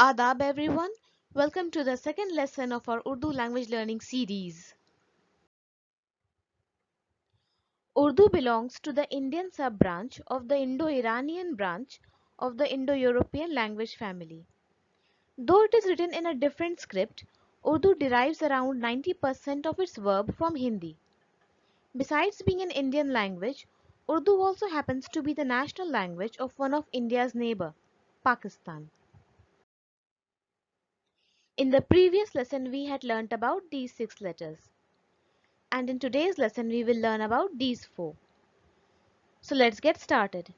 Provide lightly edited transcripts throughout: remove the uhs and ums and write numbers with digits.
Adab everyone, welcome to the second lesson of our Urdu language learning series. Urdu belongs to the Indian sub-branch of the Indo-Iranian branch of the Indo-European language family. Though it is written in a different script, Urdu derives around 90% of its verb from Hindi. Besides being an Indian language, Urdu also happens to be the national language of one of India's neighbor, Pakistan. In the previous lesson we had learnt about these 6 letters. And in today's lesson we will learn about these 4. So let's get started.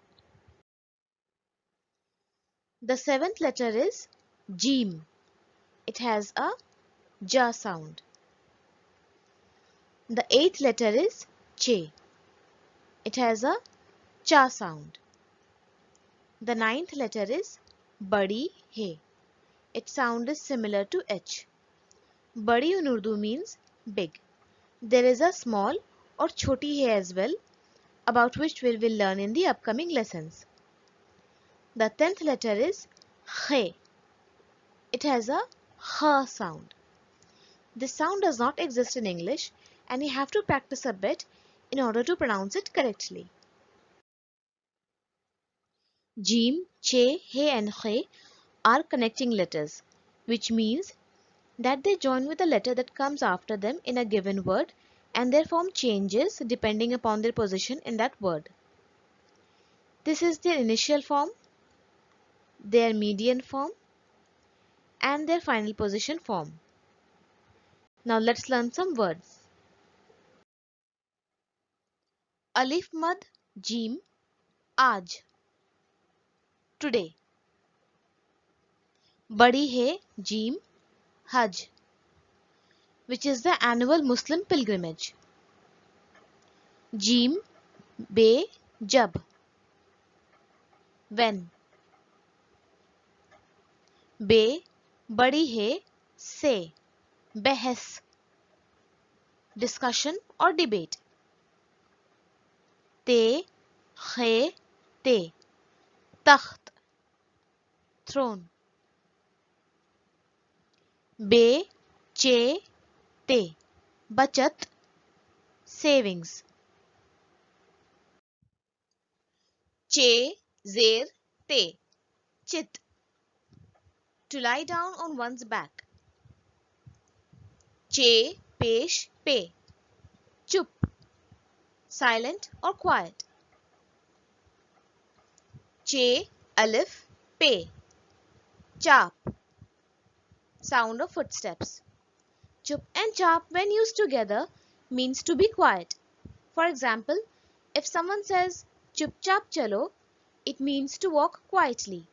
The 7th letter is Jeem. It has a ja sound. The 8th letter is Che. It has a cha sound. The 9th letter is Badi He. Its sound is similar to H. Badi in Urdu means big. There is a small or choti hai as well, about which we will learn in the upcoming lessons. The 10th letter is Khe. It has a H sound. This sound does not exist in English and you have to practice a bit in order to pronounce it correctly. Jim, Che, He and Khe are connecting letters, which means that they join with a letter that comes after them in a given word and their form changes depending upon their position in that word. This is their initial form, their median form, and their final position form. Now let's learn some words. Alif Mad Jim Aaj, today. Badi Hai Jeem Hajj, which is the annual Muslim pilgrimage. Jeem Be Jab, when. Be Badi Hai Se, Behas, discussion or debate. Te Khe Te, Takht, throne. Be Che Te, Bachat, savings. Che Zer Te, Chit, to lie down on one's back. Che Pesh Pe, Chup, silent or quiet. Che Alif Pe, Chap, sound of footsteps. Chup and chap when used together means to be quiet. For example, if someone says chup chap chalo, it means to walk quietly.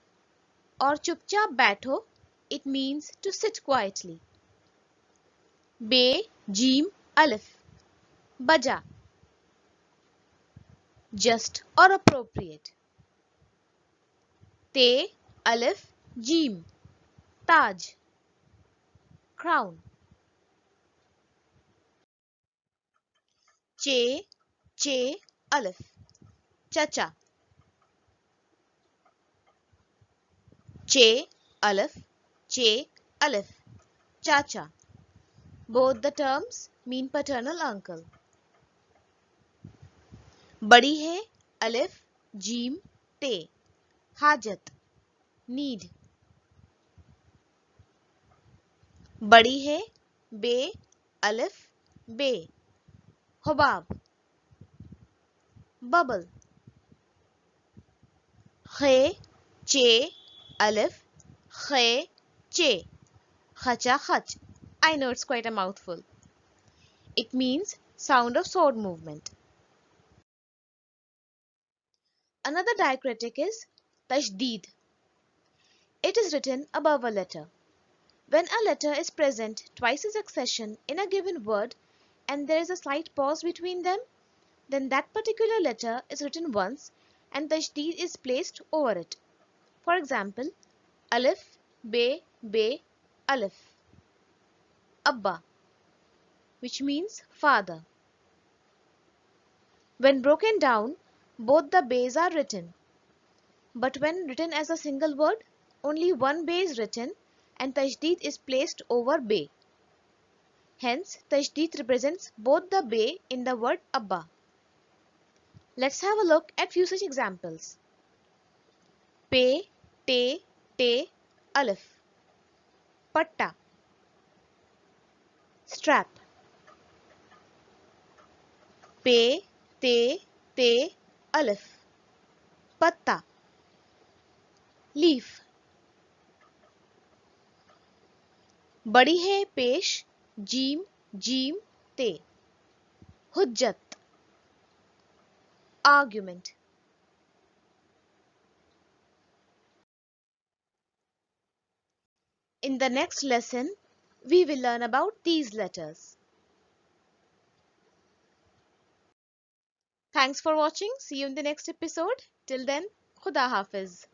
Or chup chap baitho, it means to sit quietly. Be Jeem Alif, Baja, just or appropriate. Te Alif Jeem, Taj, crown. Che Alif, Chacha. Che Alif, Chacha. Both the terms mean paternal uncle. Badi Hai Alif Jeem Te, Hajat, need. Badi Hai Be Alif Be, Hubab, bubble. Khe Che Alif Khe Che, Khacha Khach. I know it's quite a mouthful. It means sound of sword movement. Another diacritic is Tashdeed. It is written above a letter. When a letter is present twice in succession in a given word and there is a slight pause between them, then that particular letter is written once and Tashdeed is placed over it. For example, Alif, Be, Alif. Abba, which means father. When broken down, both the B's are written. But when written as a single word, only one bay is written and Tajdeed is placed over bay. Hence, Tajdeed represents both the bay in the word Abba. Let's have a look at few such examples. Pe, te, te, alif. Patta, strap. Pe, te, te, alif. Patta, leaf. बड़ी है पेश gym gym ते. Hujjat, argument. In the next lesson, we will learn about these letters. Thanks for watching. See you in the next episode. Till then, Khuda Hafiz.